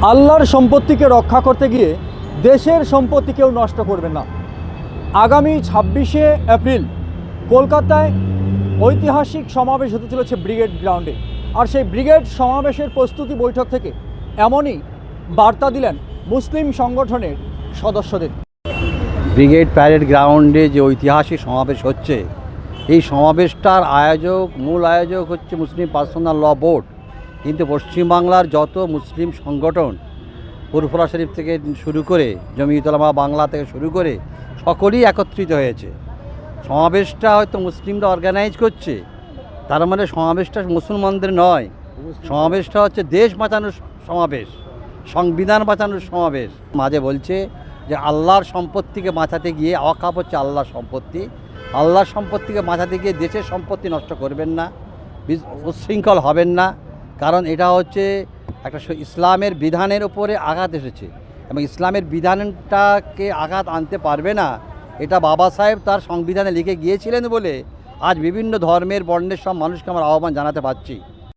আল্লাহর সম্পত্তিকে রক্ষা করতে গিয়ে দেশের সম্পত্তি কেউ নষ্ট করবেন না। আগামী 26শে এপ্রিল কলকাতায় ঐতিহাসিক সমাবেশ হতে চলেছে ব্রিগেড গ্রাউন্ডে। আর সেই ব্রিগেড সমাবেশের প্রস্তুতি বৈঠক থেকে এমনই বার্তা দিলেন মুসলিম সংগঠনের সদস্যদের। ব্রিগেড প্যারেড গ্রাউন্ডে যে ঐতিহাসিক সমাবেশ হচ্ছে, এই সমাবেশটার মূল আয়োজক হচ্ছে মুসলিম পার্সোনাল ল বোর্ড। কিন্তু পশ্চিমবাংলার যত মুসলিম সংগঠন, ফুরফুরা শরীফ থেকে শুরু করে জমিয়তুল উলামা বাংলা থেকে শুরু করে সকলেই একত্রিত হয়েছে। সমাবেশটা হয়তো মুসলিমরা অর্গানাইজ করছে, তার মানে সমাবেশটা মুসলমানদের নয়, সমাবেশটা হচ্ছে দেশ বাঁচানোর সমাবেশ, সংবিধান বাঁচানোর সমাবেশ। মাঝে বলছে যে আল্লাহর সম্পত্তিকে বাঁচাতে গিয়ে অকাপ হচ্ছে আল্লাহর সম্পত্তি, আল্লাহর সম্পত্তিকে বাঁচাতে গিয়ে দেশের সম্পত্তি নষ্ট করবেন না, উচ্ছৃঙ্খল হবেন না। কারণ এটা হচ্ছে একটা ইসলামের বিধানের উপরে আঘাত এসেছে এবং ইসলামের বিধানটাকে আঘাত আনতে পারবে না, এটা বাবা সাহেব তার সংবিধানে লিখে গিয়েছিলেন বলে আজ বিভিন্ন ধর্মের বর্ণের সব মানুষকে আমার আহ্বান জানাতে পারছি।